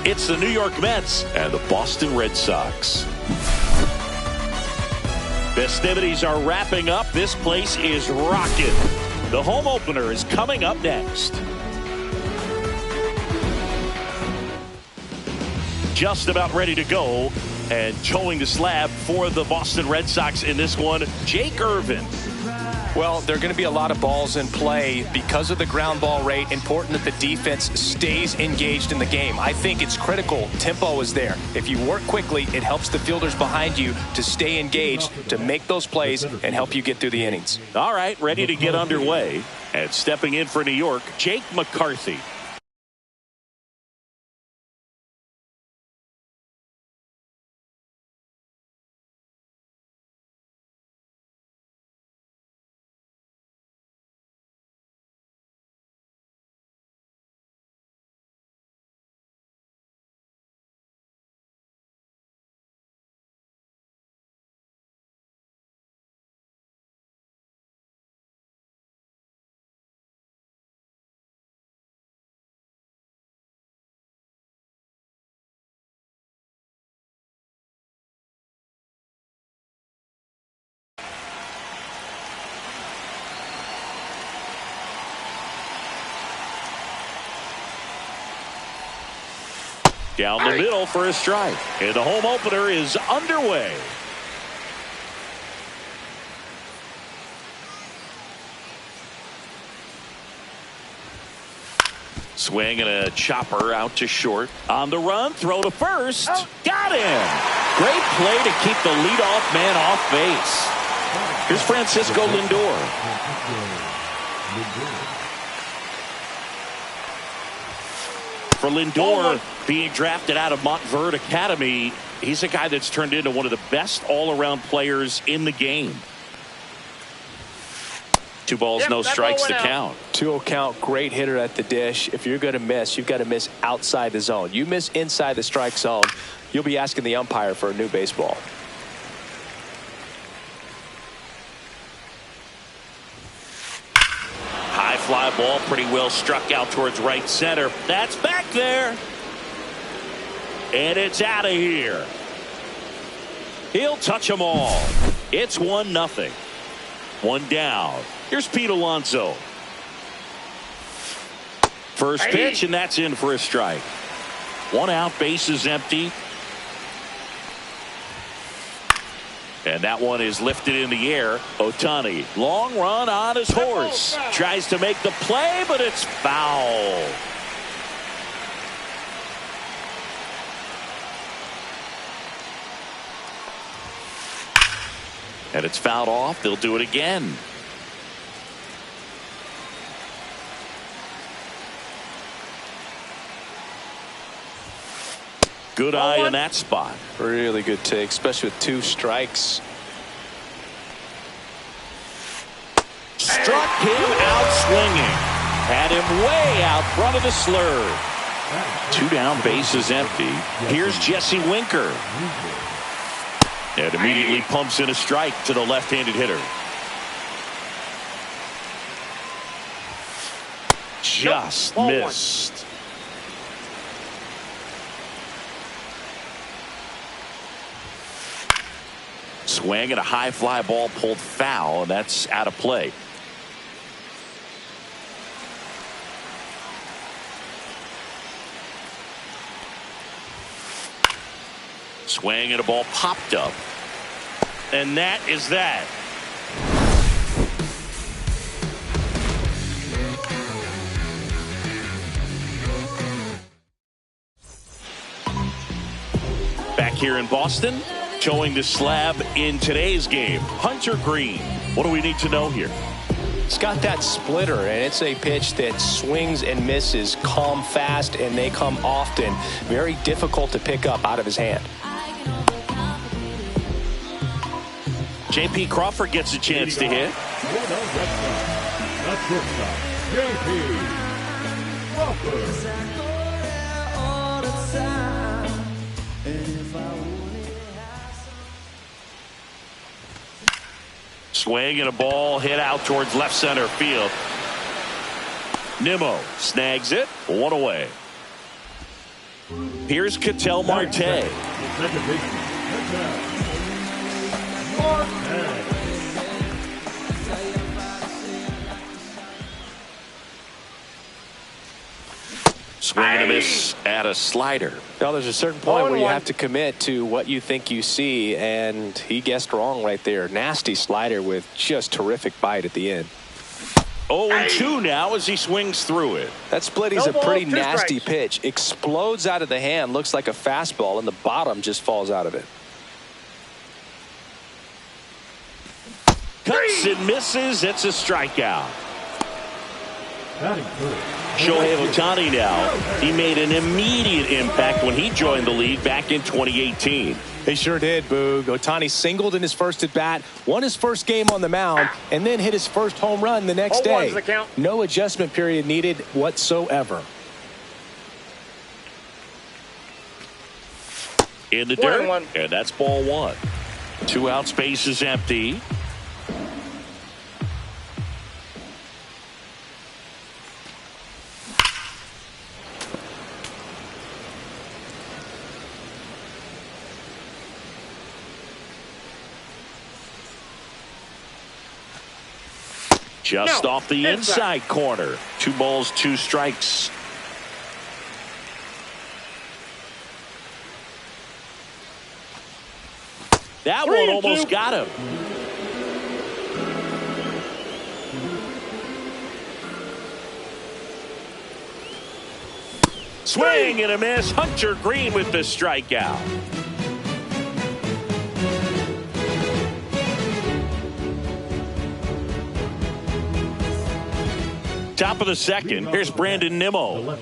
It's the New York Mets and the Boston Red Sox. Festivities are wrapping up. This place is rocking. The home opener is coming up next. Just about ready to go, and towing the slab for the Boston Red Sox in this one, Jake Irvin. Well, there are going to be a lot of balls in play because of the ground ball rate. Important that the defense stays engaged in the game. I think it's critical. Tempo is there. If you work quickly, it helps the fielders behind you to stay engaged, to make those plays, and help you get through the innings. All right, ready to get underway. And stepping in for New York, Jake McCarthy. Down the middle for a strike. And the home opener is underway. Swing and a chopper out to short. On the run, throw to first. Got him. Great play to keep the leadoff man off base. Here's Francisco Lindor. For Lindor, being drafted out of Montverde Academy, he's a guy that's turned into one of the best all-around players in the game. 2 balls, no strikes to count. 2-0 count, great hitter at the dish. If you're going to miss, you've got to miss outside the zone. You miss inside the strike zone, you'll be asking the umpire for a new baseball. High fly ball, pretty well struck out towards right center. That's back there. And it's out of here. He'll touch them all. It's 1-0. 1 down. Here's Pete Alonso. First pitch, and that's in for a strike. 1 out, base is empty. And that one is lifted in the air. Ohtani, long run on his horse. Tries to make the play, but it's foul. And it's fouled off. They'll do it again. Good eye in that spot. Really good take, especially with 2 strikes. Struck him out swinging. Had him way out front of the slur. 2 down, bases empty. Here's Jesse Winker. And immediately pumps in a strike to the left-handed hitter. Just missed. Swing and a high fly ball pulled foul, and that's out of play. Swing and a ball popped up. And that is that. Back here in Boston, towing the slab in today's game, Hunter Green. What do we need to know here? It's got that splitter, and it's a pitch that swings and misses, come fast, and they come often. Very difficult to pick up out of his hand. J.P. Crawford gets a chance to hit. Swing and a ball hit out towards left center field. Nimmo snags it. 1 away. Here's Ketel Marte. Swing and a miss at a slider. Now, there's a certain point where you have to commit to what you think you see, and he guessed wrong right there. Nasty slider with just terrific bite at the end. 0-2 now as he swings through it. That splitty's a pretty nasty pitch. Explodes out of the hand, looks like a fastball, and the bottom just falls out of it. Cuts and misses. It's a strikeout. Shohei Ohtani now. He made an immediate impact when he joined the league back in 2018. He sure did, Boog. Ohtani singled in his first at-bat, won his first game on the mound, and then hit his first home run the next day. No adjustment period needed whatsoever. In the dirt, and that's ball one. 2 out, space is empty. Just off the inside corner. 2 balls, 2 strikes. That one almost got him. Swing and a miss. Hunter Green with the strikeout. Top of the second. Here's Brandon Nimmo.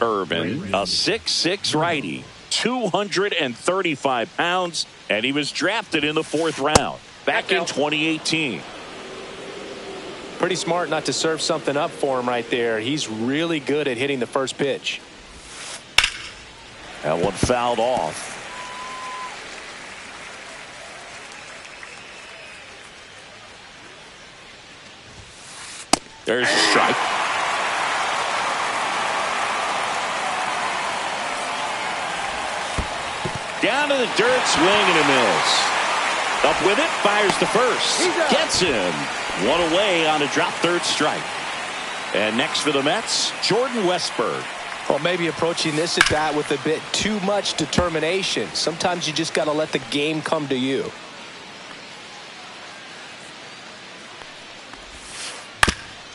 Irvin, a 6'6" righty, 235 pounds, and he was drafted in the 4th round back in 2018. Pretty smart not to serve something up for him right there. He's really good at hitting the first pitch. That one fouled off. There's a strike. Down to the dirt, swing and a miss. Up with it, fires to first. Gets him. 1 away on a drop third strike. And next for the Mets, Jordan Westburg. Well, maybe approaching this at bat with a bit too much determination. Sometimes you just got to let the game come to you.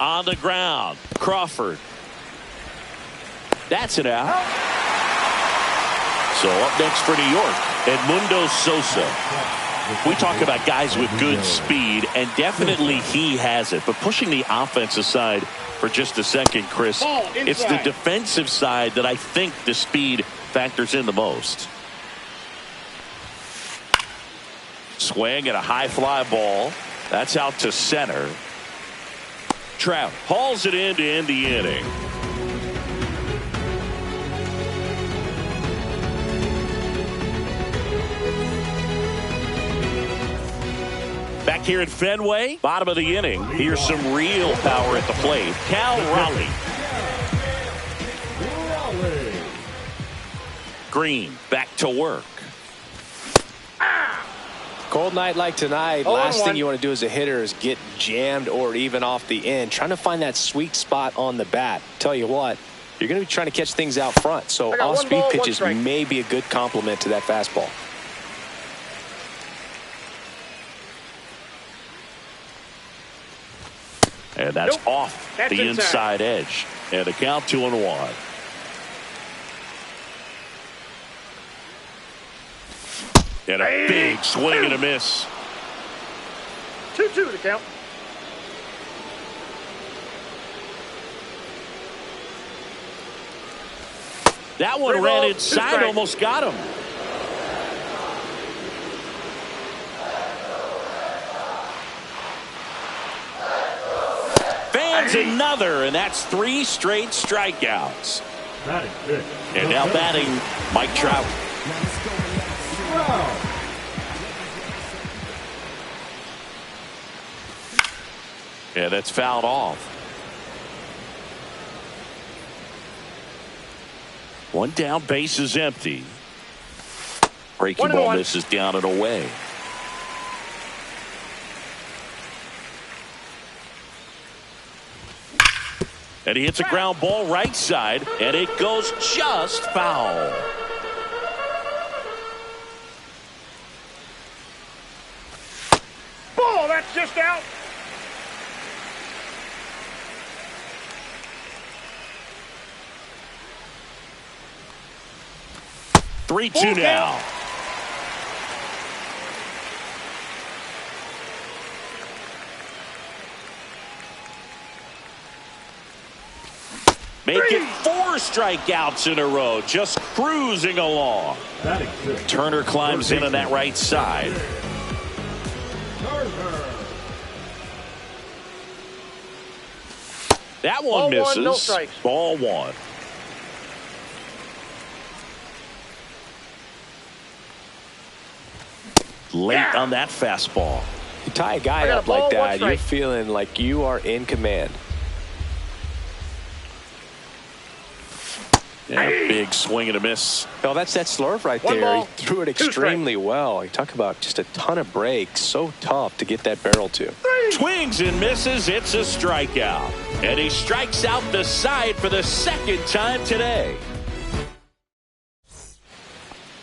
On the ground, Crawford. That's it out. So up next for New York, Edmundo Sosa. We talk about guys with good speed, and definitely he has it. But pushing the offense aside for just a second, Chris, it's the defensive side that I think the speed factors in the most. Swing at a high fly ball. That's out to center. Trout hauls it in to end the inning. Back here at Fenway, bottom of the inning. Here's some real power at the plate. Cal Raleigh. Green back to work. Cold night like tonight, last thing you want to do as a hitter is get jammed or even off the end. Trying to find that sweet spot on the bat. Tell you what, you're going to be trying to catch things out front. So off-speed pitches may be a good complement to that fastball. And that's off the inside edge. And the count 2-1. And a big swing and a miss. 2-2 to count. That one ran inside, almost got him. Fans another, and that's 3 straight strikeouts. And now batting, Mike Trout. Yeah, that's fouled off. One down, base is empty. Breaking ball misses down and away. And he hits a ground ball right side, and it goes just foul. Ball, that's just out. Three-two now. Making 4 strikeouts in a row, just cruising along. Turner climbs in on that right side. That one misses. No strikes. Ball 1. Late on that fastball. You tie a guy up like that, you're feeling like you are in command. Yeah, big swing and a miss. Oh, that's that slurve right there. He threw it extremely well. You talk about just a ton of breaks. So tough to get that barrel to. Swings and misses. It's a strikeout. And he strikes out the side for the second time today.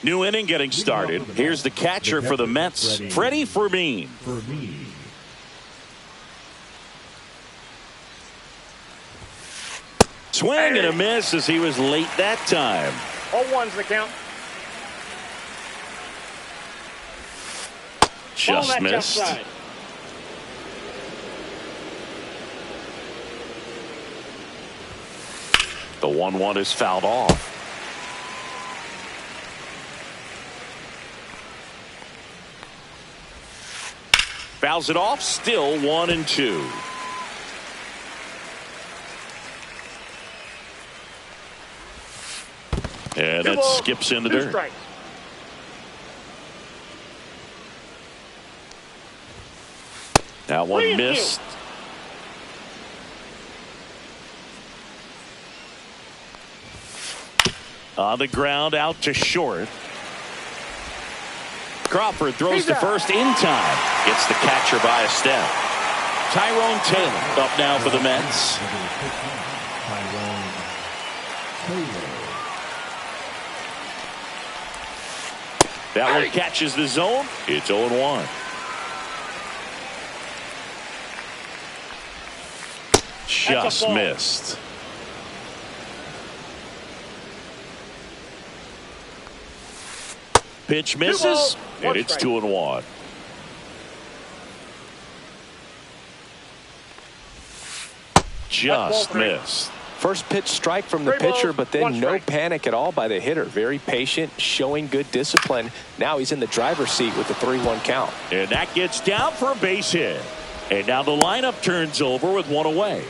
New inning getting started. Here's the catcher for the Mets, Freddie Fermin. Swing and a miss as he was late that time. 0-1's the count. Just missed. The 1-1 is fouled off. Fouls it off, still 1-2. And it skips in the dirt. Strikes. That one missed. On the ground, out to short. Crawford throws to first in time. Gets the catcher by a step. Tyrone Taylor up now for the Mets. That one catches the zone. It's 0-1. Just missed. Pitch misses, and it's 2-1. Just missed. First pitch strike from the pitcher, but then no panic at all by the hitter. Very patient, showing good discipline. Now he's in the driver's seat with the 3-1 count. And that gets down for a base hit. And now the lineup turns over with one away.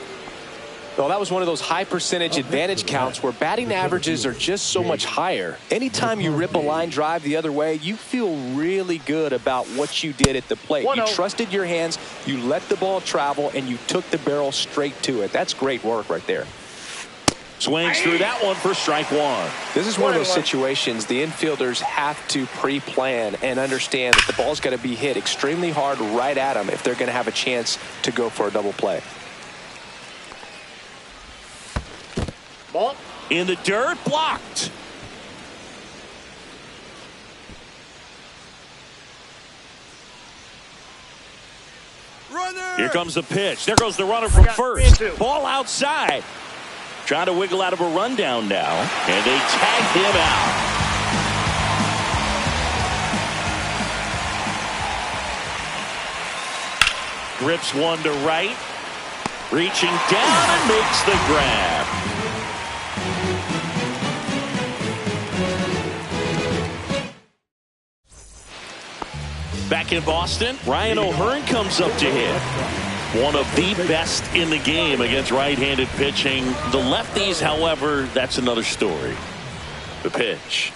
Well, that was one of those high percentage advantage counts where batting averages are just so much higher. Anytime you rip a line drive the other way, you feel really good about what you did at the plate. You trusted your hands, you let the ball travel, and you took the barrel straight to it. That's great work right there. Swings through that one for strike 1. This is one of those situations the infielders have to pre-plan and understand that the ball's got to be hit extremely hard right at them if they're going to have a chance to go for a double play. Ball in the dirt, blocked. Runner. Here comes the pitch. There goes the runner from first. Ball outside. Trying to wiggle out of a rundown now, and they tag him out. Grips one to right. Reaching down and makes the grab. Back in Boston, Ryan O'Hearn comes up to hit. One of the best in the game against right-handed pitching. The lefties, however, that's another story. The pitch.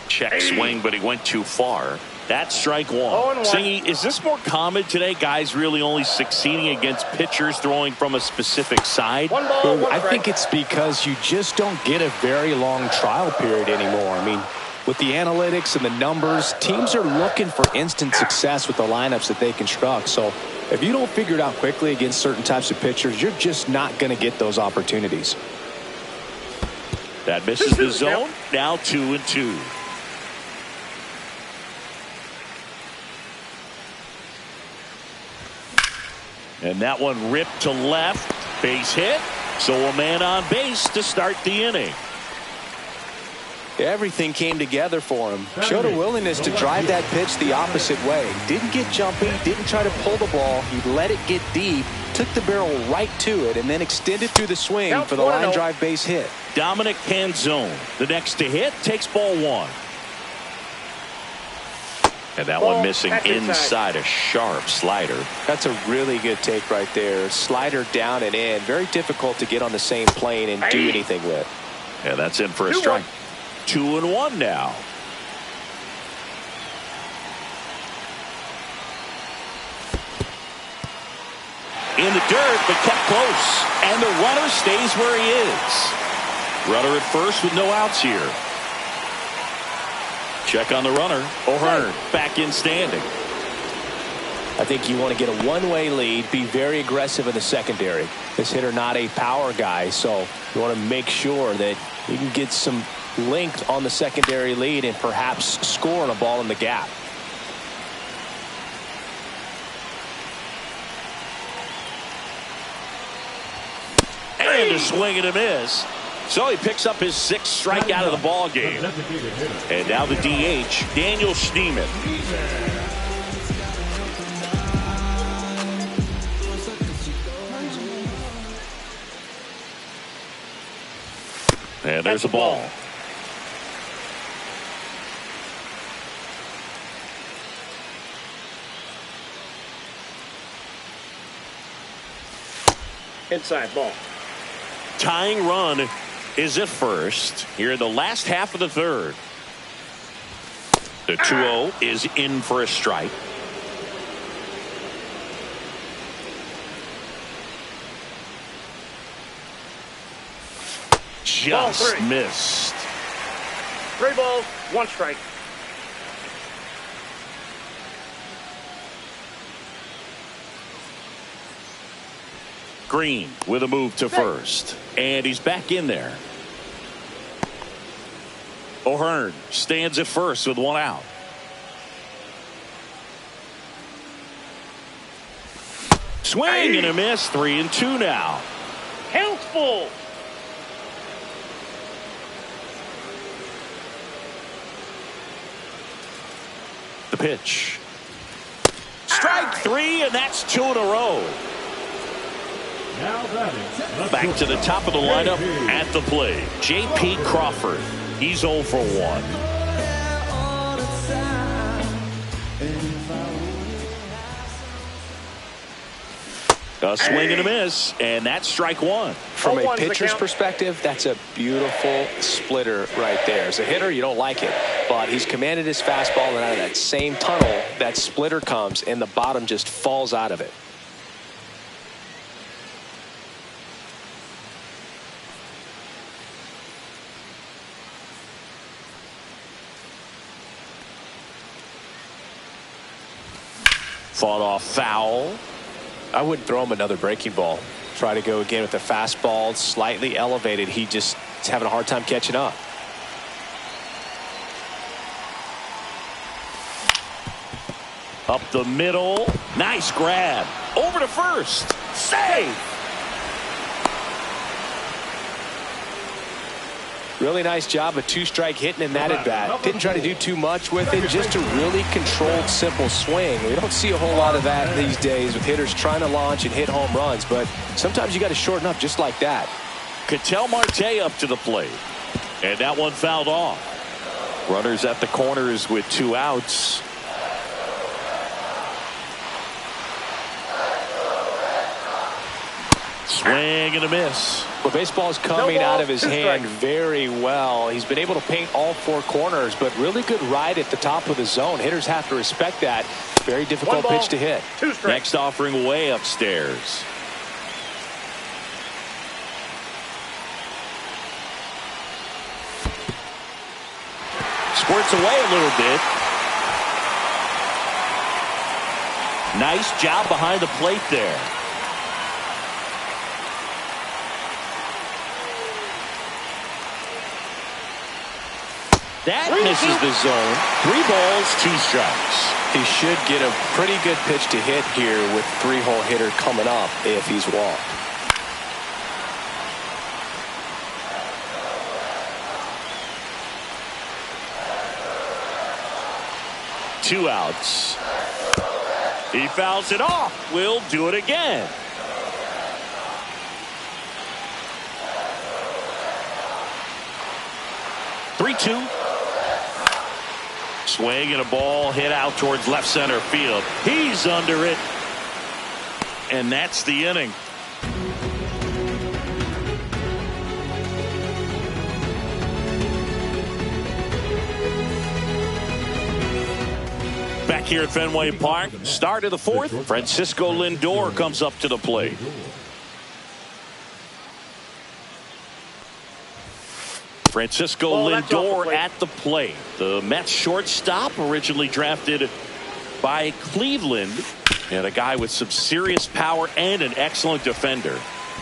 Check swing, but he went too far. That's strike 1. 0-1. Singy, is this more common today? Guys really only succeeding against pitchers throwing from a specific side? 1 ball, 1 I strike. think it's because you just don't get a very long trial period anymore. I mean, with the analytics and the numbers, teams are looking for instant success with the lineups that they construct. So if you don't figure it out quickly against certain types of pitchers, you're just not going to get those opportunities. That misses the zone. Now 2-2. And that one ripped to left. Base hit. So a man on base to start the inning. Everything came together for him. Showed a willingness to drive that pitch the opposite way. Didn't get jumpy, didn't try to pull the ball. He let it get deep, took the barrel right to it, and then extended through the swing for the line drive base hit. Dominic Canzone, the next to hit, takes ball 1. And that one missing inside, a sharp slider. That's a really good take right there. Slider down and in. Very difficult to get on the same plane and do anything with. Yeah, that's in for a strike. 2-1 now. In the dirt, but kept close. And the runner stays where he is. Runner at first with no outs here. Check on the runner. O'Hearn back in standing. I think you want to get a one-way lead, be very aggressive in the secondary. This hitter not a power guy, so you want to make sure that you can get some length on the secondary lead and perhaps score on a ball in the gap. And a swing and a miss. So he picks up his 6th strikeout of the ball game. And now the DH, Daniel Schneemann. And there's a ball. Inside ball. Tying run is at first here in the last half of the 3rd. The 2-0 is in for a strike. Just missed. 3 balls, 1 strike. Green with a move to first. And he's back in there. O'Hearn stands at first with 1 out. Swing and a miss. 3-2 now. Count's full. The pitch. Strike 3, and that's 2 in a row. Back to the top of the lineup at the plate. J.P. Crawford. He's 0 for 1. A swing and a miss, and that's strike 1. From a pitcher's perspective, that's a beautiful splitter right there. As a hitter, you don't like it, but he's commanded his fastball, and out of that same tunnel, that splitter comes, and the bottom just falls out of it. Fought off foul. I wouldn't throw him another breaking ball. Try to go again with the fastball, slightly elevated. He just is having a hard time catching up. Up the middle. Nice grab. Over to first. Save. Really nice job of 2-strike hitting in that at bat. Didn't try to do too much with it. Just a really controlled, simple swing. We don't see a whole lot of that these days with hitters trying to launch and hit home runs. But sometimes you got to shorten up just like that. Ketel Marte up to the plate. And that one fouled off. Runners at the corners with 2 outs. Swing and a miss. Well, baseball is coming No ball, out of his 2 hand strikes. very well. He's been able to paint all 4 corners, but really good ride at the top of the zone. Hitters have to respect that. Very difficult 1 ball, pitch to hit. 2 strikes. Next offering way upstairs. Squirts away a little bit. Nice job behind the plate there. That misses the zone. 3 balls, 2 strikes. He should get a pretty good pitch to hit here with 3-hole hitter coming up if he's walked. Two outs. He fouls it off. We'll do it again. Three-two. Swing and a ball hit out towards left center field. He's under it. And that's the inning. Back here at Fenway Park, start of the 4th. Francisco Lindor comes up to the plate. Francisco Lindor at the plate. The Mets shortstop, originally drafted by Cleveland, and a guy with some serious power and an excellent defender.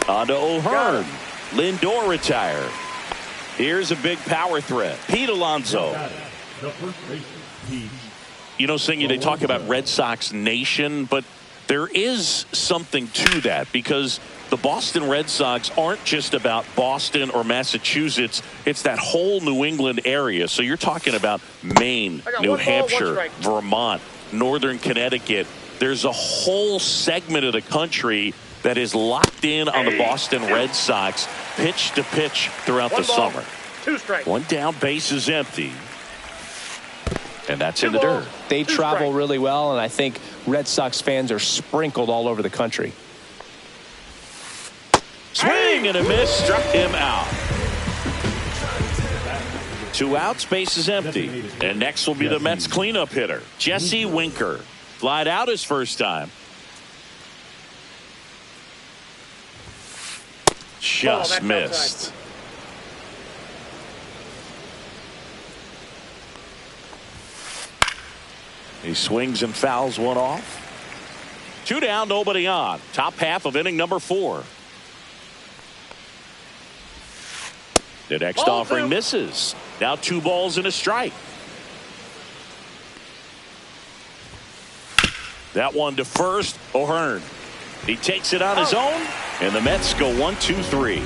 On to O'Hearn. Lindor retired. Here's a big power threat. Pete Alonso. You know, Singy, they talk about Red Sox Nation, but there is something to that because the Boston Red Sox aren't just about Boston or Massachusetts. It's that whole New England area. So you're talking about Maine, New Hampshire, Vermont, Northern Connecticut. There's a whole segment of the country that is locked in on the Boston Red Sox pitch to pitch throughout the summer. 2 strikes. 1 down, base is empty. And that's in the dirt. They travel really well, and I think Red Sox fans are sprinkled all over the country. Swing and a miss, struck him out. 2 outs, base is empty. And next will be the Mets cleanup hitter, Jesse Winker. Flied out his first time. Just missed. He swings and fouls one off. 2 down, nobody on. Top half of inning number 4. The next offering misses. Now 2 balls and a strike. That one to first. O'Hearn. He takes it on his own, and the Mets go 1-2-3.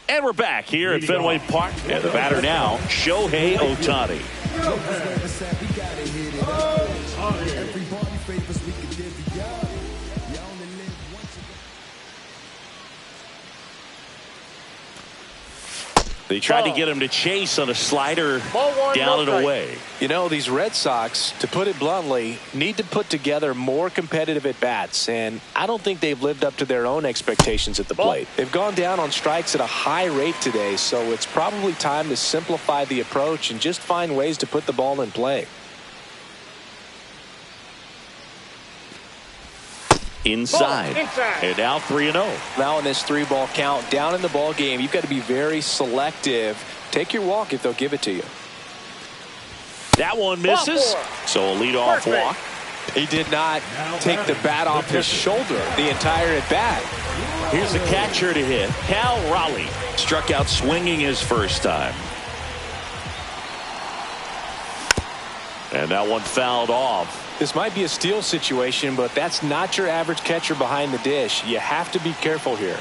And we're back here at Fenway Park. And the batter now, Shohei Ohtani. They tried to get him to chase on a slider down and away. You know, these Red Sox, to put it bluntly, need to put together more competitive at-bats, and I don't think they've lived up to their own expectations at the plate. They've gone down on strikes at a high rate today, so it's probably time to simplify the approach and just find ways to put the ball in play. Inside. And now 3-0. Now in this 3-ball count, down in the ball game, you've got to be very selective. Take your walk if they'll give it to you. That one misses. So a leadoff walk. He did not take the bat off his shoulder the entire at bat. Here's the catcher to hit. Cal Raleigh struck out swinging his first time. And that one fouled off. This might be a steal situation, but that's not your average catcher behind the dish. You have to be careful here.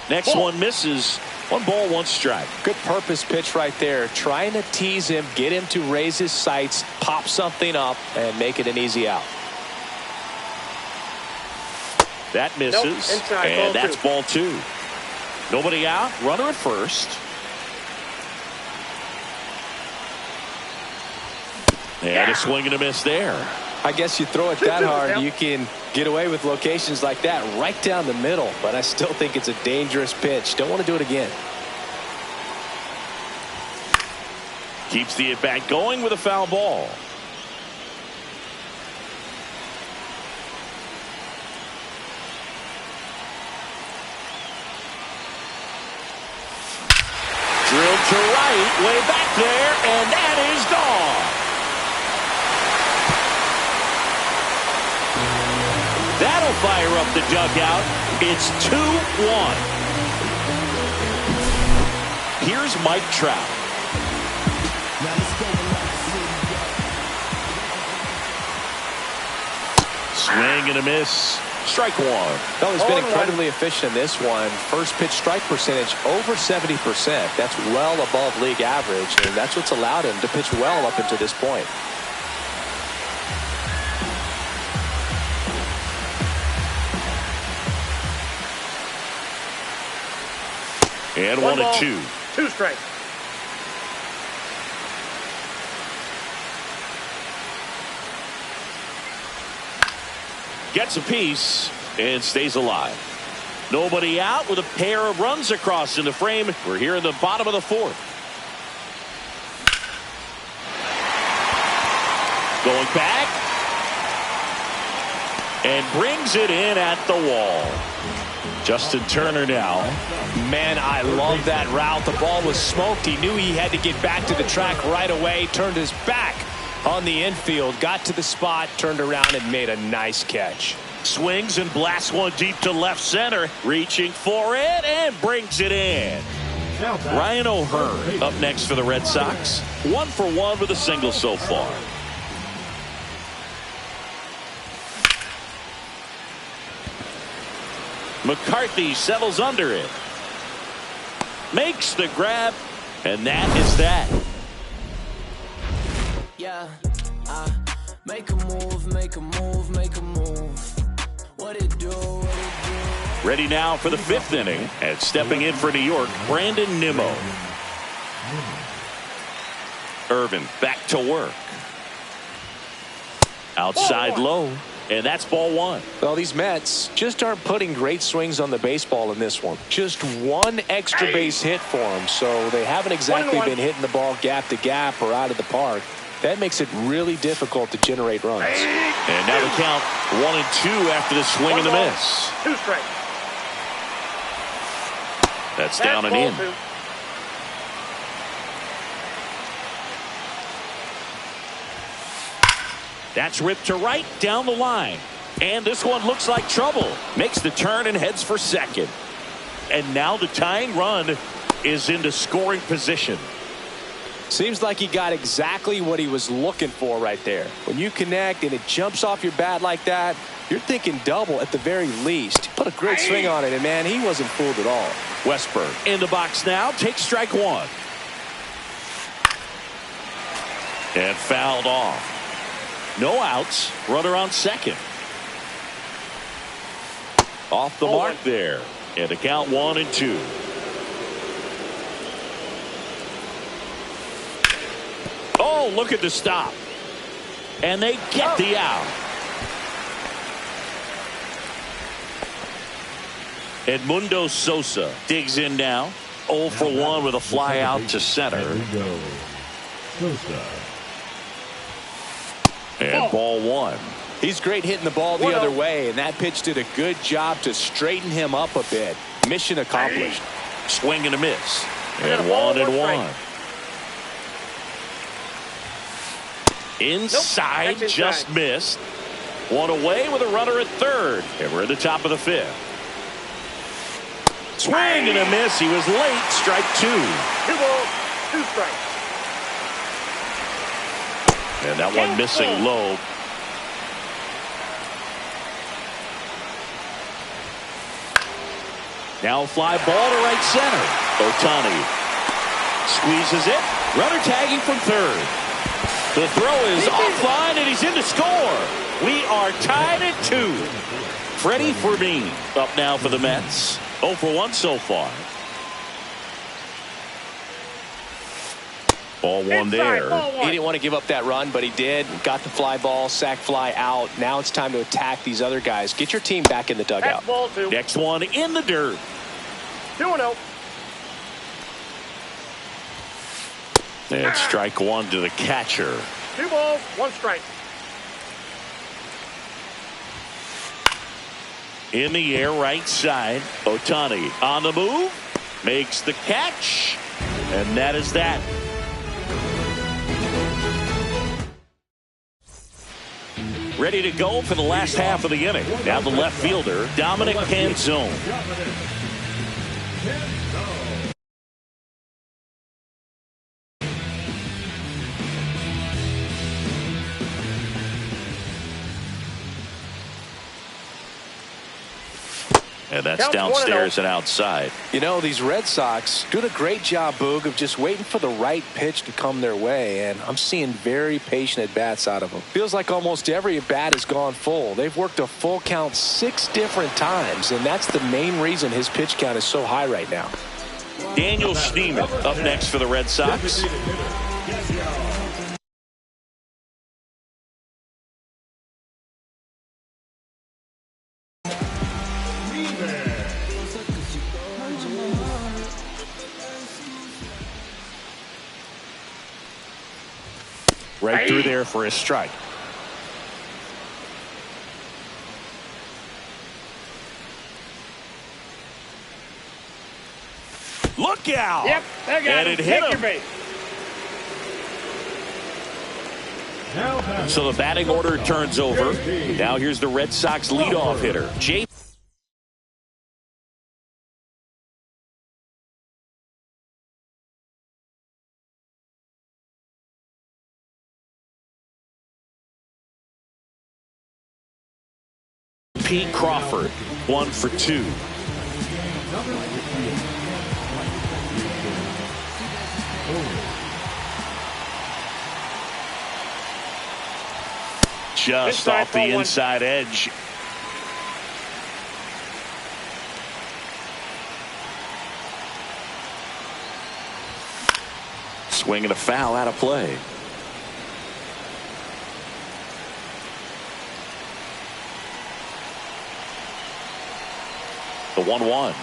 Next one misses. 1 ball, 1 strike. Good purpose pitch right there. Trying to tease him, get him to raise his sights, pop something up, and make it an easy out. That misses. And that's ball 2. Nobody out. Runner at first. And a swing and a miss there. I guess you throw it that hard, you can get away with locations like that right down the middle. But I still think it's a dangerous pitch. Don't want to do it again. Keeps the at-bat going with a foul ball. Drilled to right, way back there, and that is gone. That'll fire up the dugout. It's 2-1. Here's Mike Trout. Swing and a miss. Strike one. Well, he's been incredibly efficient in this one. First pitch strike percentage over 70%. That's well above league average, and that's what's allowed him to pitch well up until this point. And 1-2. 2 strikes. Gets a piece and stays alive. Nobody out with a pair of runs across in the frame. We're here in the bottom of the fourth. Going back. And brings it in at the wall. Justin Turner now. Man, I love that route. The ball was smoked. He knew he had to get back to the track right away. Turned his back on the infield. Got to the spot. Turned around and made a nice catch. Swings and blasts one deep to left center. Reaching for it and brings it in. Ryan O'Hearn up next for the Red Sox. 1 for 1 with a single so far. McCarthy settles under it. Makes the grab, and that is that. Yeah, make a move, make a move, make a move. What it do, what it do. Ready now for the 5th inning, and stepping in for New York, Brandon Nimmo. Irvin back to work. Outside low. And that's ball 1. Well, these Mets just aren't putting great swings on the baseball in this one. Just one extra base hit for them, so they haven't exactly been hitting the ball gap to gap or out of the park. That makes it really difficult to generate runs. And now the count 1-2 after the swing and the miss. 2 strikes. That's down and in. 2. That's ripped to right down the line. And this one looks like trouble. Makes the turn and heads for second. And now the tying run is into scoring position. Seems like he got exactly what he was looking for right there. When you connect and it jumps off your bat like that, you're thinking double at the very least. Put a great swing on it, and man, he wasn't fooled at all. Westberg in the box now. Takes strike 1. And fouled off. No outs. Runner on second. Off the mark there. And the count 1-2. Oh, look at the stop. And they get the out. Edmundo Sosa digs in now. 0 for 1 with a fly out to center. And ball 1. He's great hitting the ball the other way, and that pitch did a good job to straighten him up a bit. Mission accomplished. Swing and a miss. And 1-1. Inside, just missed. One away with a runner at third. And we're at the top of the 5th. Swing and a miss. He was late. Strike 2. 2 balls, 2 strikes. And that one missing low. Now fly ball to right center. Ohtani squeezes it. Runner tagging from third. The throw is offline and he's in to score. We are tied at 2. Freddie Fermin up now for the Mets. 0 for 1 so far. Ball one there. Ball one. He didn't want to give up that run, but he did. Got the fly ball, sack fly out. Now it's time to attack these other guys. Get your team back in the dugout. That's ball two. Next one in the dirt. 2-0. And strike one to the catcher. 2 balls, 1 strike. In the air, right side. Ohtani on the move. Makes the catch. And that is that. Ready to go for the last half of the inning. Now the left fielder, Dominic Canzone. And that's downstairs and outside. You know, these Red Sox doing a great job, Boog, of just waiting for the right pitch to come their way, and I'm seeing very patient at-bats out of them. Feels like almost every at-bat has gone full. They've worked a full count 6 different times, and that's the main reason his pitch count is so high right now. Daniel Schneemann up next for the Red Sox. Right through there for a strike. Look out! Yep, they got and him. It hit Take him. your base. So the batting order turns over. Now here's the Red Sox leadoff hitter, Jay. Pete Crawford, 1 for 2. Just off the inside edge. Swing and a foul out of play. The 1-1.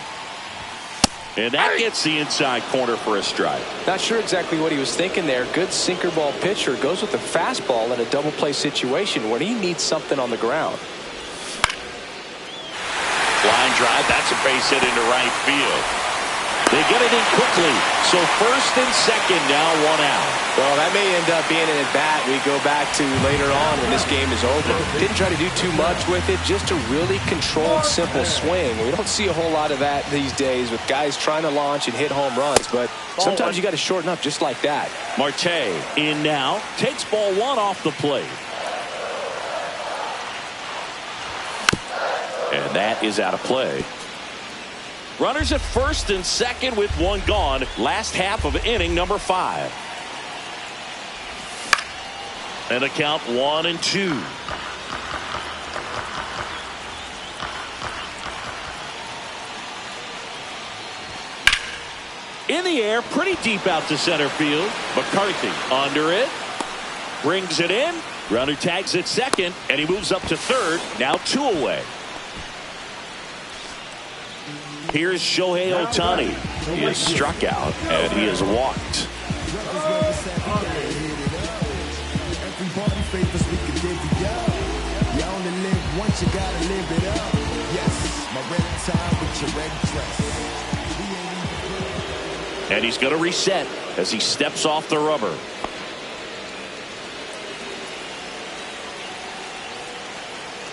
And that gets the inside corner for a strike. Not sure exactly what he was thinking there. Good sinker ball pitcher goes with the fastball in a double play situation when he needs something on the ground. Line drive. That's a base hit into right field. They get it in quickly. So first and second, now 1 out. Well, that may end up being an at-bat we go back to later on when this game is over. Didn't try to do too much with it, just a really controlled, simple swing. We don't see a whole lot of that these days with guys trying to launch and hit home runs, but sometimes you got to shorten up just like that. Marte in now, takes ball 1 off the plate. And that is out of play. Runners at first and second with 1 gone. Last half of inning number 5. And a count 1-2. In the air, pretty deep out to center field. McCarthy under it. Brings it in. Runner tags at second, and he moves up to third. Now 2 away. Here's Shohei Ohtani. He is struck out, and he is walked. And he's going to reset as he steps off the rubber.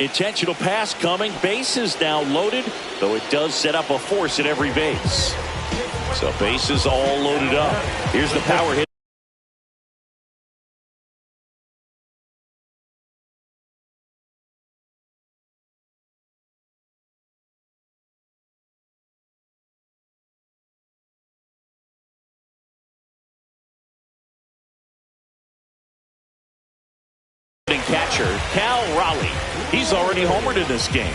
Intentional pass coming. Bases now loaded, though it does set up a force at every base. So bases all loaded up. Here's the power hit. Catcher Cal Raleigh. He's already homered in this game.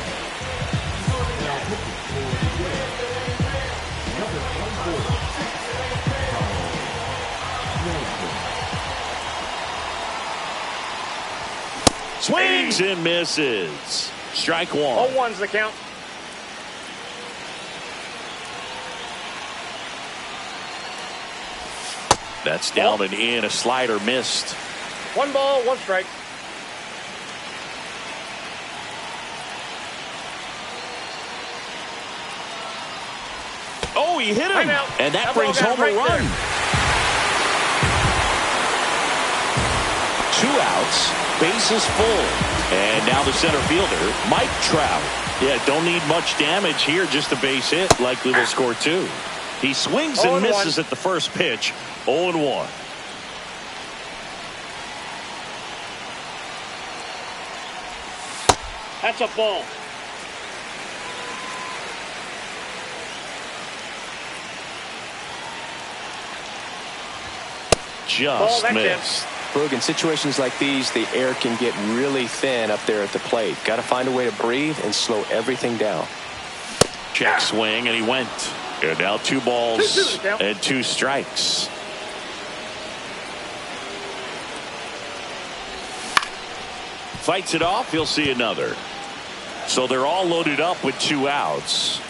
Swings and misses. Strike one. 0-1's the count. That's down and in. A slider missed. 1 ball, 1 strike. Oh, he hit him. And that brings ball home a got right run. there. 2 outs. Bases full. And now the center fielder, Mike Trout. Yeah, don't need much damage here. Just a base hit. Likely will score 2. He swings and 0-1. misses at the first pitch. 0-1. That's a ball. Just that's missed. Boog, in situations like these, the air can get really thin up there at the plate. Got to find a way to breathe and slow everything down. Check swing, and he went. And now 2 balls and 2 strikes. Fights it off. He'll see another. So they're all loaded up with 2 outs.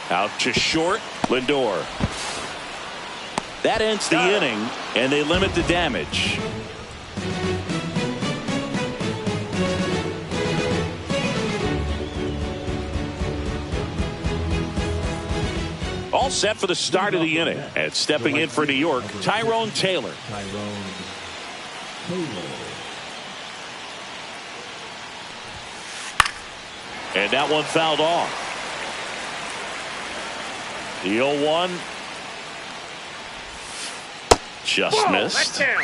Out to short, Lindor. That ends the inning, and they limit the damage. All set for the start of the inning. And stepping in for New York, Tyrone Taylor. And that one fouled off. The 0-1 just missed. That's down.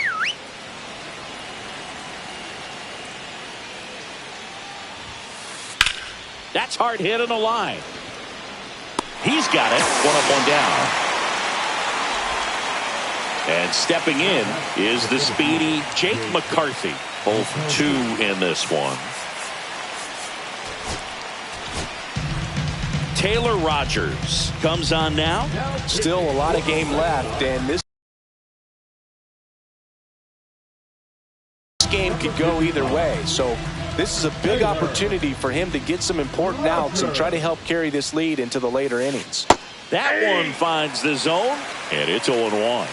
That's hard hit on the line. He's got it. 1 up, 1 down. And stepping in is the speedy Jake McCarthy. Both 2 in this one. Taylor Rogers comes on now. Still a lot of game left, and this game could go either way. So this is a big opportunity for him to get some important outs and try to help carry this lead into the later innings. That one finds the zone, and it's 0-1.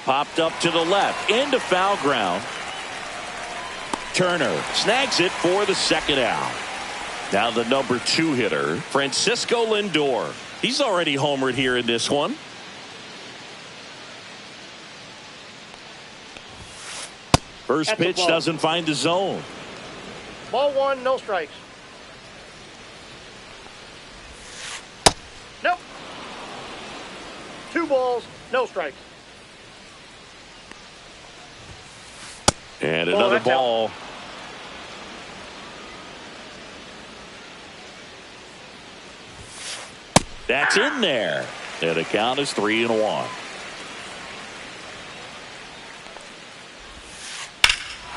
Popped up to the left, into foul ground. Turner snags it for the 2nd out. Now the number 2 hitter, Francisco Lindor. He's already homered here in this one. First pitch doesn't find the zone. Ball 1, no strikes. Nope. 2 balls, no strikes. And another ball. That's in there. And the count is 3-1.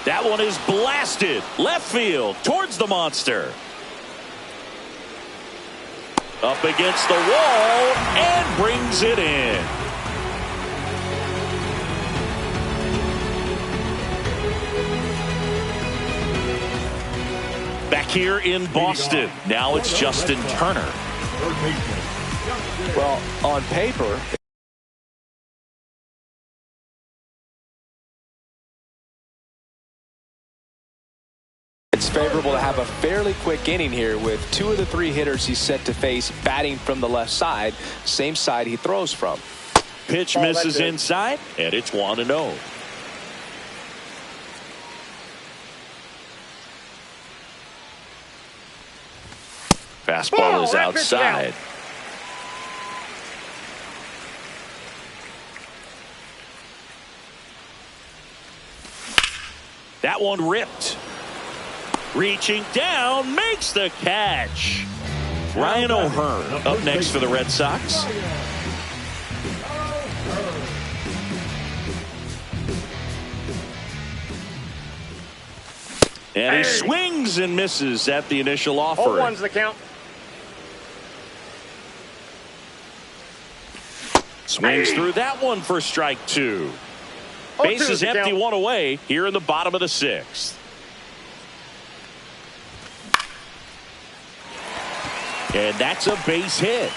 That one is blasted left field towards the monster. Up against the wall and brings it in. Back here in Boston, now it's Justin Turner. Well, on paper, it's favorable to have a fairly quick inning here with 2 of the 3 hitters he's set to face batting from the left side, same side he throws from. Pitch misses inside, and it's 1-0. Fastball is outside. That one ripped. Reaching down, makes the catch. Ryan O'Hearn up next for the Red Sox. And he swings and misses at the initial offering. 0-1's the count. Swings through that one for strike 2. Base is empty, one away here in the bottom of the 6th. And that's a base hit.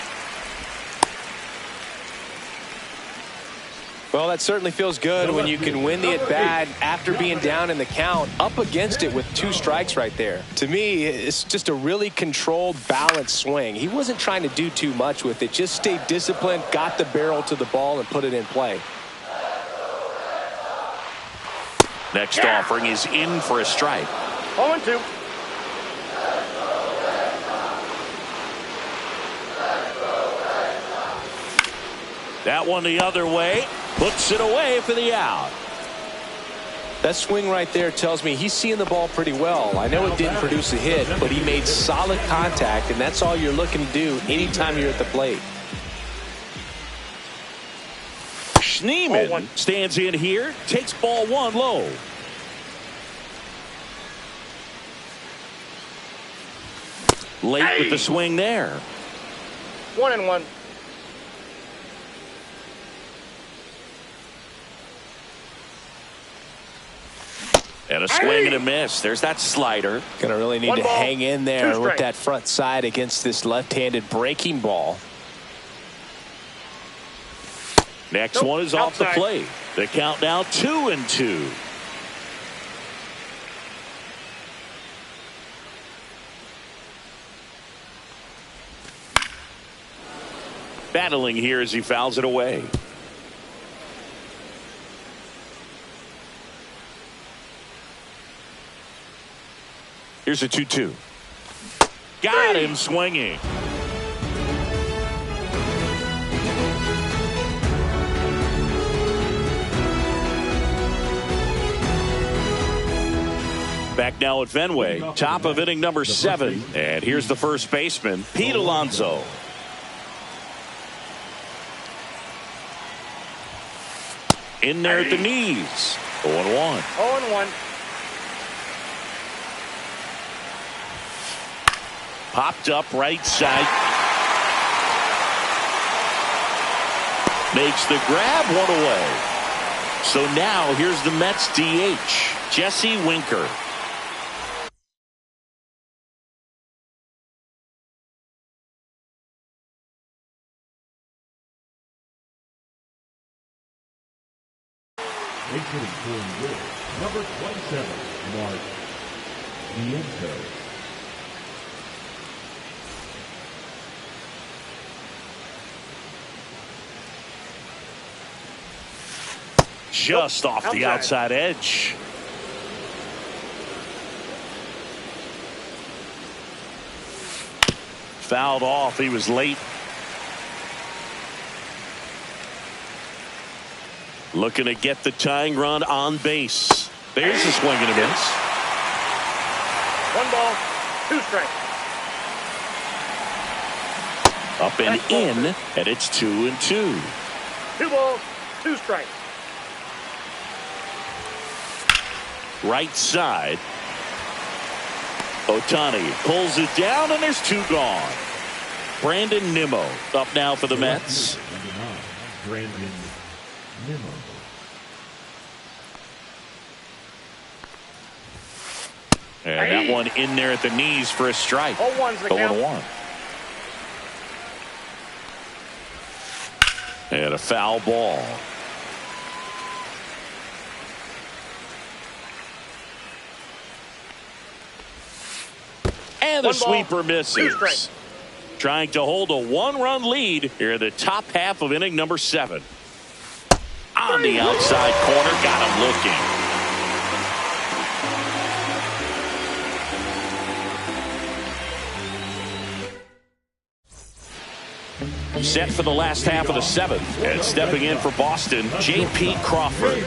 Well, that certainly feels good when you can win the at-bat after being down in the count, up against it with 2 strikes right there. To me, it's just a really controlled, balanced swing. He wasn't trying to do too much with it. Just stayed disciplined, got the barrel to the ball, and put it in play. Next offering is in for a strike. 0-2. That one the other way. Puts it away for the out. That swing right there tells me he's seeing the ball pretty well. I know it didn't produce a hit, but he made solid contact, and that's all you're looking to do anytime you're at the plate. Schneemann stands in here, takes ball 1 low. Late with the swing there. 1-1. And a swing and a miss. There's that slider. Gonna really need to hang in there with that front side against this left-handed breaking ball. Next one is off the plate. The count now 2-2. Battling here as he fouls it away. Here's a 2-2. Got him swinging. Back now at Fenway, top of inning number 7. And here's the first baseman, Pete Alonso. In there at the knees. 0-1. 0-1. Popped up right side. Makes the grab, 1 away. So now here's the Mets DH, Jesse Winker. Number 27, Mark Viento. Just off the outside edge. Fouled off. He was late. Looking to get the tying run on base. There's a swing and a miss. 1 ball, 2 strikes. Up and in, and it's 2-2. 2 balls, 2 strikes. Right side. Ohtani pulls it down, and there's 2 gone. Brandon Nimmo up now for the Mets. Brandon Nimmo. And that one in there at the knees for a strike. 0-1's the count. 0-1. And a foul ball. And the sweeper misses. Trying to hold a 1-run lead here in the top half of inning number 7. On the outside corner, got him looking. Set for the last half of the 7th. And stepping in for Boston, J.P. Crawford.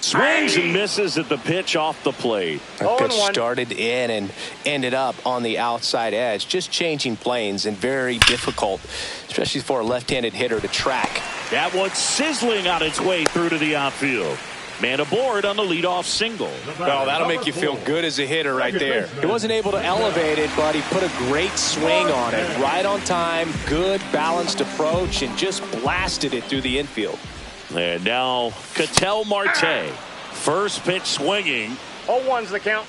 Swings and misses at the pitch off the plate. That pitch started in and ended up on the outside edge. Just changing planes and very difficult, especially for a left-handed hitter to track. That one sizzling on its way through to the outfield. Man aboard on the leadoff single. Well, that'll make you feel good as a hitter right there. He wasn't able to elevate it, but he put a great swing on it. Right on time, good balanced approach, and just blasted it through the infield. And now Ketel Marte. First pitch swinging. 0-1's the count.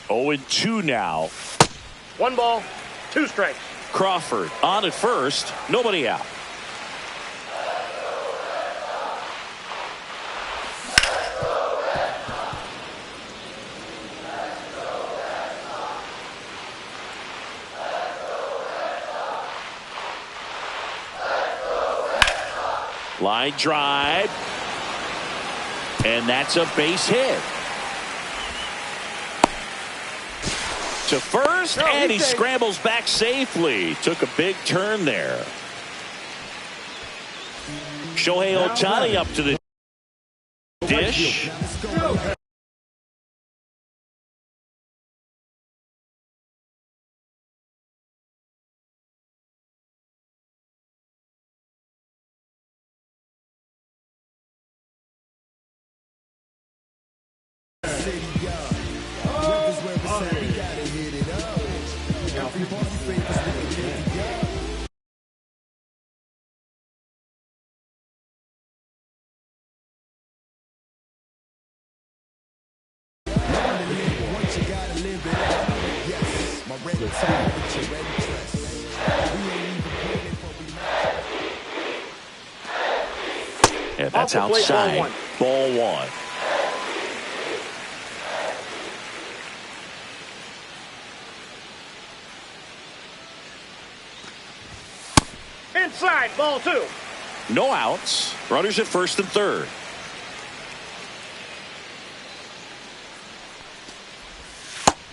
Oh, and 2 now. 1 ball, 2 strikes. Crawford on at first. Nobody out. Line drive. And that's a base hit. To first, and he scrambles back safely. Took a big turn there. Shohei Ohtani up to the dish. Yeah, that's outside. Ball 1. Inside, ball 2. No outs. Runners at first and third.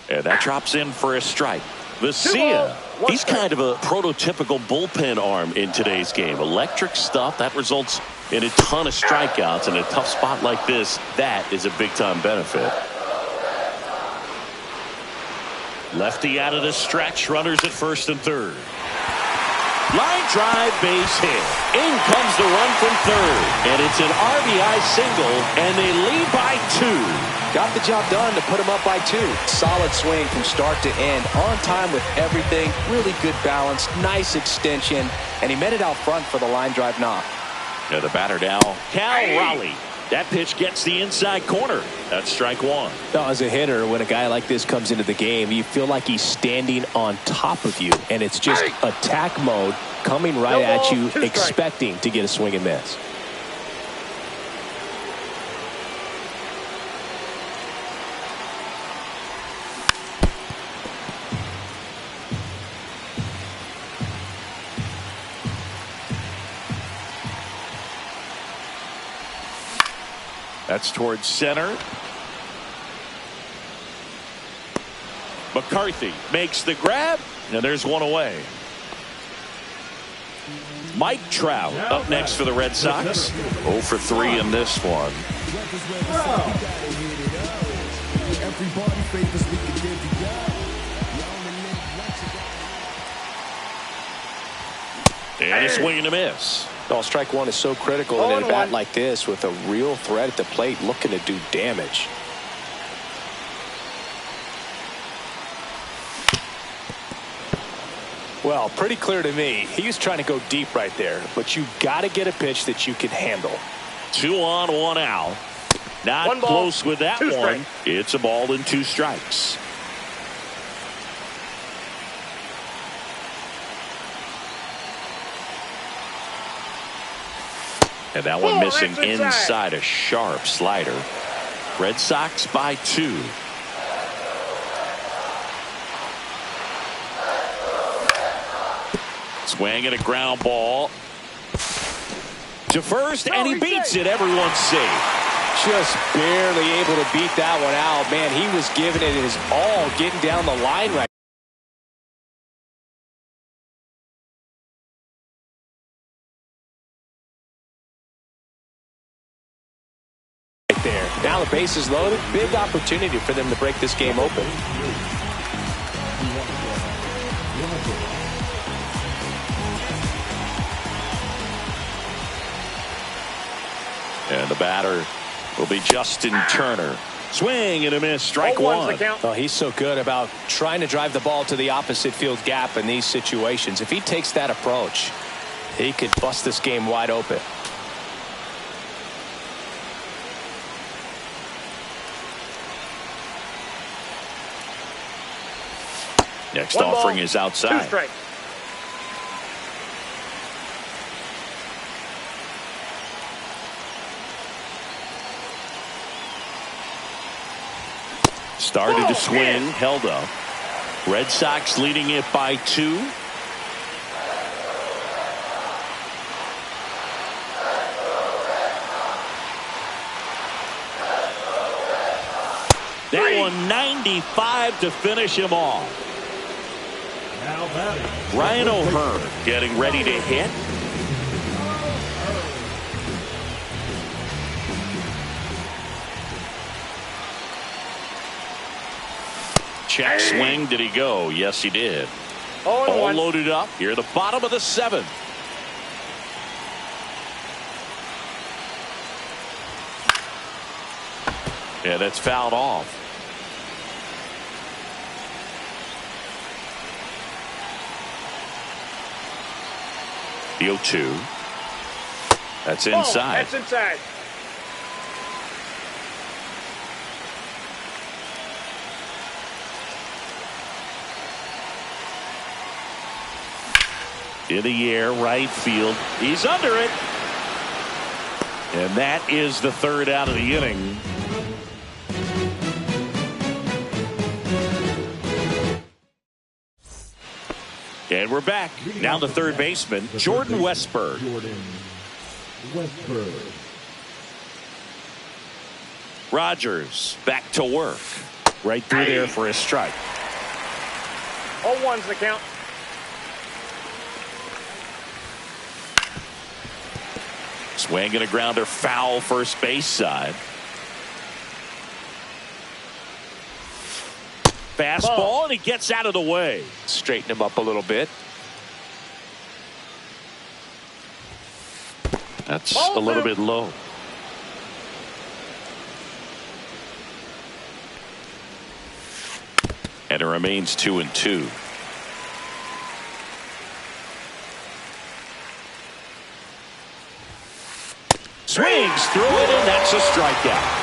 And that drops in for a strike. Vesia, he's kind of a prototypical bullpen arm in today's game. Electric stuff that results in a ton of strikeouts. In a tough spot like this, that is a big-time benefit. Lefty out of the stretch. Runners at first and third. Line drive, base hit. In comes the run from third. And it's an RBI single, and they lead by 2. Got the job done to put him up by 2. Solid swing from start to end. On time with everything. Really good balance. Nice extension. And he met it out front for the line drive knock. Now the batter now, Cal Raleigh. That pitch gets the inside corner. That's strike 1. Now, as a hitter, when a guy like this comes into the game, you feel like he's standing on top of you. And it's just attack mode coming right at you, expecting to get a swing and miss. That's towards center. McCarthy makes the grab, and there's one away. Mike Trout up next for the Red Sox. 0 for 3 in this one. And a swing and a miss. Well, strike 1 is so critical in a bat like this with a real threat at the plate looking to do damage. Well, pretty clear to me. He's trying to go deep right there, but you got to get a pitch that you can handle. 2 on, 1 out. Not close with that one. It's a ball and 2 strikes. And that one missing inside, a sharp slider. Red Sox by 2. Swing and a ground ball to first, and he beats it. Everyone's safe. Just barely able to beat that one out. Man, he was giving it his all, getting down the line right there. Now the base is loaded. Big opportunity for them to break this game open. And the batter will be Justin Turner. Swing and a miss. Strike one. Oh, he's so good about trying to drive the ball to the opposite field gap in these situations. If he takes that approach, he could bust this game wide open. Next offering is outside. 2 strikes. Started to swing, held up. Red Sox leading it by 2. That one 95 to finish him off. Now batting, Ryan O'Hearn getting ready to hit. Check swing. Did he go? Yes, he did. All loaded up. Here, the bottom of the 7th. Yeah, that's fouled off. The 0-2. That's inside. That's inside. In the air, right field. He's under it. And that is the 3rd out of the inning. And we're back. Now the third baseman, Jordan Westburg. Jordan Westburg. Rogers back to work. Right through there for a strike. 0-1's the count. Swing and a grounder, foul first base side. Fastball, and he gets out of the way. Straighten him up a little bit. That's a little bit low. And it remains 2-2. Swings through it, and that's a strikeout.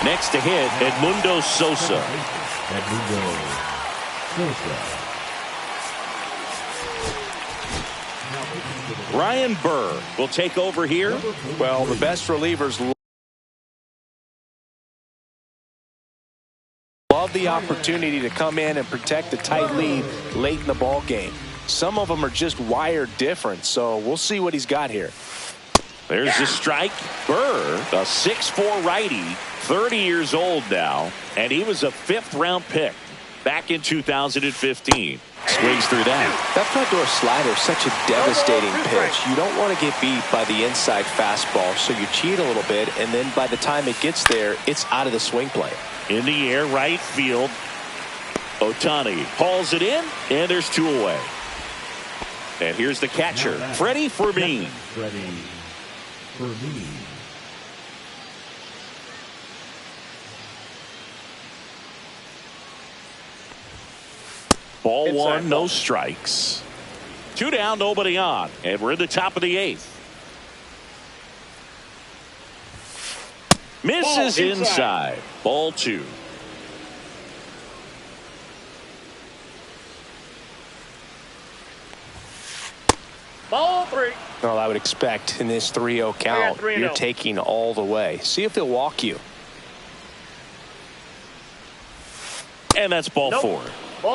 Next to hit, Edmundo Sosa. Edmundo Sosa. Ryan Burr will take over here. Well, the best relievers love the opportunity to come in and protect the tight lead late in the ball game. Some of them are just wired different, so we'll see what he's got here. There's the strike. Burr, a 6'4" righty, 30 years old now, and he was a 5th-round pick back in 2015. Swings through that. That front door slider is such a devastating pitch. You don't want to get beat by the inside fastball, so you cheat a little bit, and then by the time it gets there, it's out of the swing plane. In the air, right field. Ohtani hauls it in, and there's 2 away. And here's the catcher, Freddie Fermin. Freddie Fermin. Ball 1, no strikes. 2 down, nobody on, and we're in the top of the 8th. Misses inside. Ball 2. Ball 3. Well, I would expect in this 3-0 count, you're taking all the way. See if they'll walk you. And that's ball 4.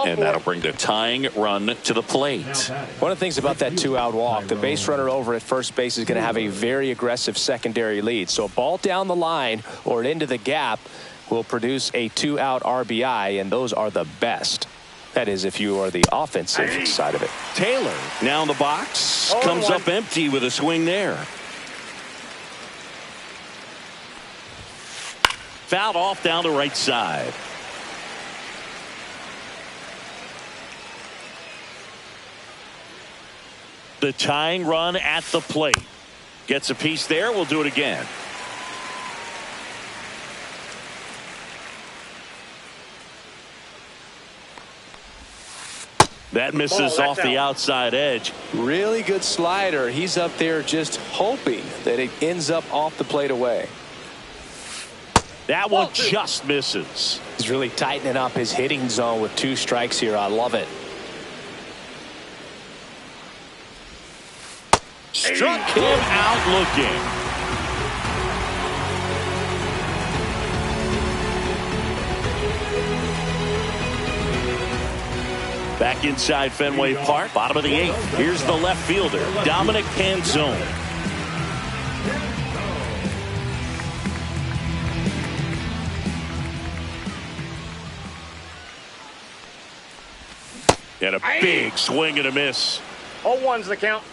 And that'll bring the tying run to the plate. One of the things about that 2-out walk, the base runner over at first base is going to have a very aggressive secondary lead. So a ball down the line or into the gap will produce a 2-out RBI, and those are the best. That is, if you are the offensive side of it. Taylor now in the box, comes up empty with a swing there. Fouled off down the right side. The tying run at the plate. Gets a piece there. We'll do it again. That misses off the outside edge. Really good slider. He's up there just hoping that it ends up off the plate away. That one just misses. He's really tightening up his hitting zone with 2 strikes here. I love it. Struck him out looking. Back inside Fenway Park, bottom of the 8th. Here's the left fielder, Dominic Canzone. And a big swing and a miss. 0-1's the count.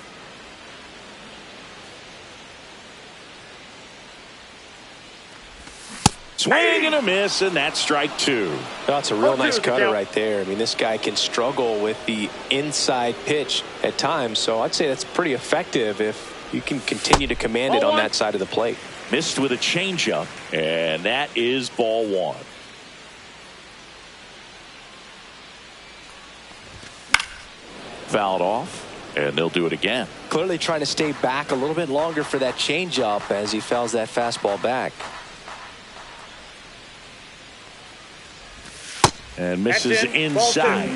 Swing and a miss, and that's strike 2. That's a real nice cutter right there. I mean, this guy can struggle with the inside pitch at times, so I'd say that's pretty effective if you can continue to command it on that side of the plate. Missed with a changeup, and that is ball 1. Fouled off, and they'll do it again. Clearly trying to stay back a little bit longer for that changeup as he fouls that fastball back. And misses inside.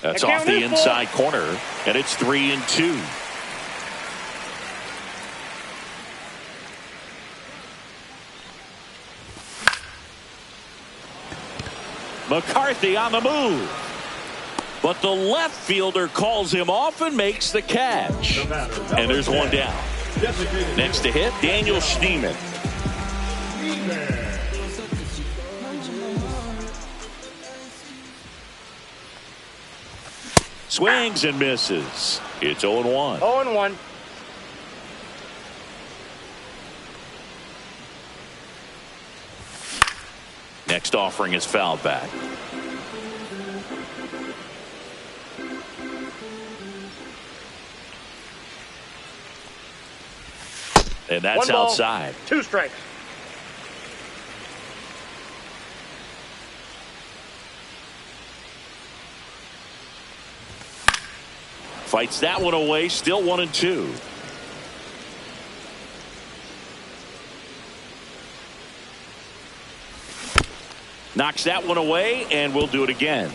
That's off the inside corner, and it's 3-2. McCarthy on the move. But the left fielder calls him off and makes the catch. And there's one down. Next to hit, Daniel Schneemann. Swings and misses. It's 0-1. 0-1. Next offering is fouled back. And that's outside. 2 strikes. Fights that one away. Still 1-2. Knocks that one away, and we'll do it again.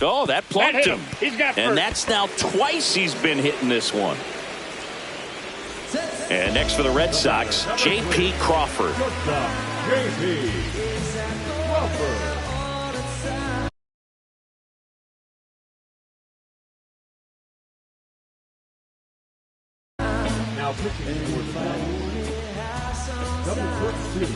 Oh, that plunked him. He's got and that's now twice he's been hitting this one. And next for the Red Sox, J.P. Crawford. J.P. Crawford. Now pitching for the Sox. Double 32.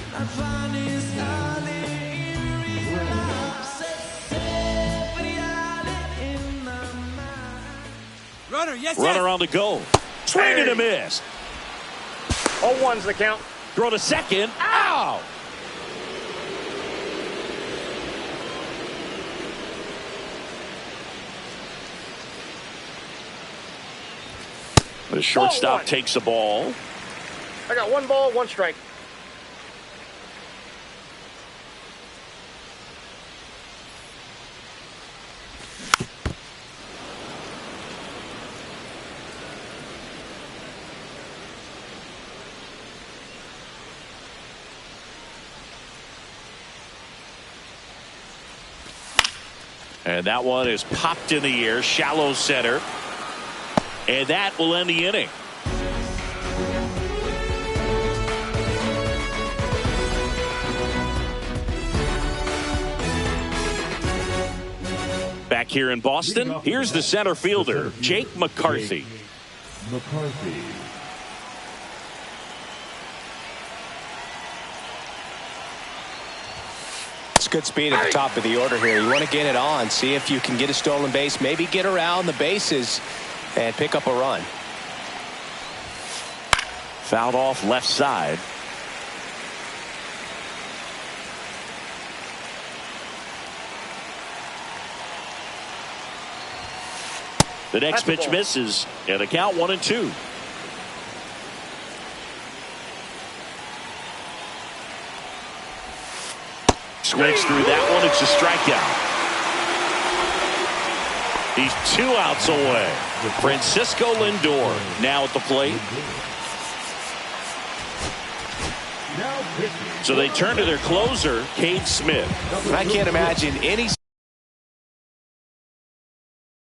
Runner on the go. Swing and a miss. 0-1's the count. Throw to second. Ow! The shortstop takes the ball. I got 1 ball, 1 strike. And that one is popped in the air, shallow center. And that will end the inning. Back here in Boston, here's the center fielder, Jake McCarthy. Good speed at the top of the order here. You want to get it on, see if you can get a stolen base, maybe get around the bases and pick up a run. Fouled off left side. The next pitch misses, and the count 1-2. Swings through that one. It's a strikeout. He's 2 outs away. Francisco Lindor now at the plate. So they turn to their closer, Cade Smith. I can't imagine any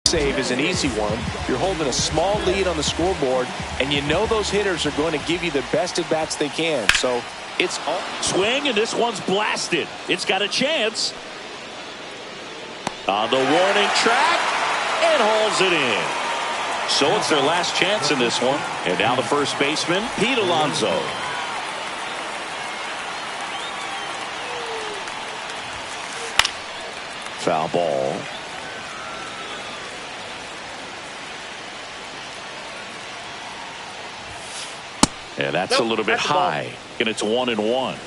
save is an easy one. You're holding a small lead on the scoreboard, and you know those hitters are going to give you the best at bats they can. So it's all swing, and this one's blasted. It's got a chance. On the warning track, and hauls it in. So it's their last chance in this one. And now the first baseman, Pete Alonso. Foul ball. Yeah, that's a little bit high, and it's 1-1.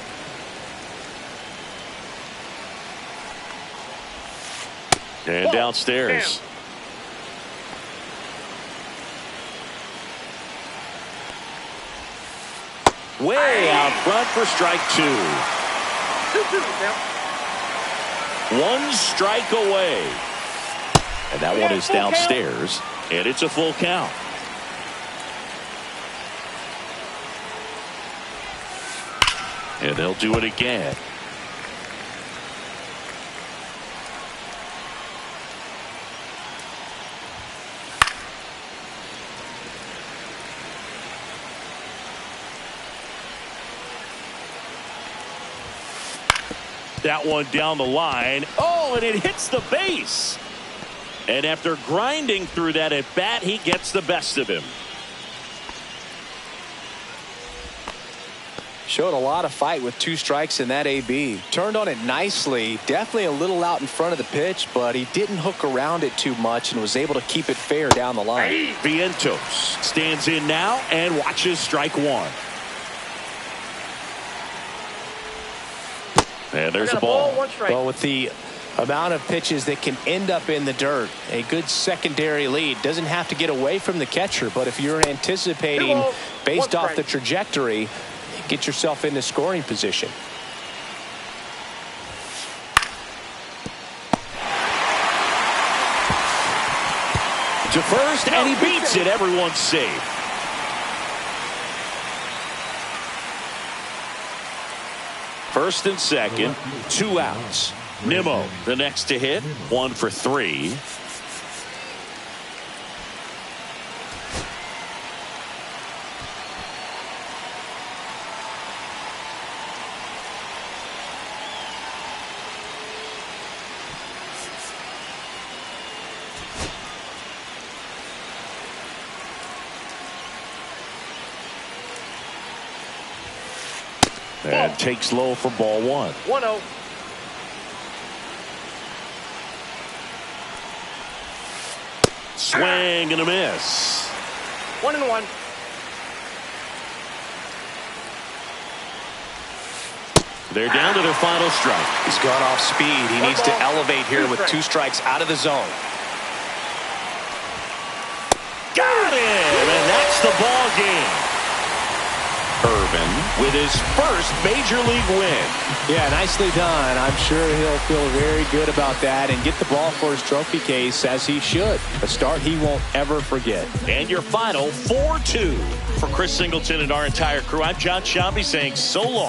And downstairs. Way out front for strike 2. 2-2 now. 1 strike away. And that one is downstairs, and it's a full count. And they'll do it again. That one down the line. Oh, and it hits the base. And after grinding through that at bat, he gets the best of him. Showed a lot of fight with 2 strikes in that AB. Turned on it nicely. Definitely a little out in front of the pitch, but he didn't hook around it too much and was able to keep it fair down the line. Vientos stands in now and watches strike 1. And there's a ball. Well, with the amount of pitches that can end up in the dirt, a good secondary lead. Doesn't have to get away from the catcher, but if you're anticipating based off the trajectory, get yourself into scoring position. To first, and he beats it. Everyone's safe. First and second, 2 outs. Nimmo, the next to hit, 1 for 3. And takes low for ball 1. 1-0. Swing and a miss. 1-1. They're down to their final strike. He's gone off speed. He needs to elevate here with 2 strikes out of the zone. Got him, and that's the ball game. Irvin with his first major league win. Yeah, nicely done. I'm sure he'll feel very good about that and get the ball for his trophy case, as he should. A start he won't ever forget. And your final 4-2. For Chris Singleton and our entire crew, I'm John Shambi saying so long.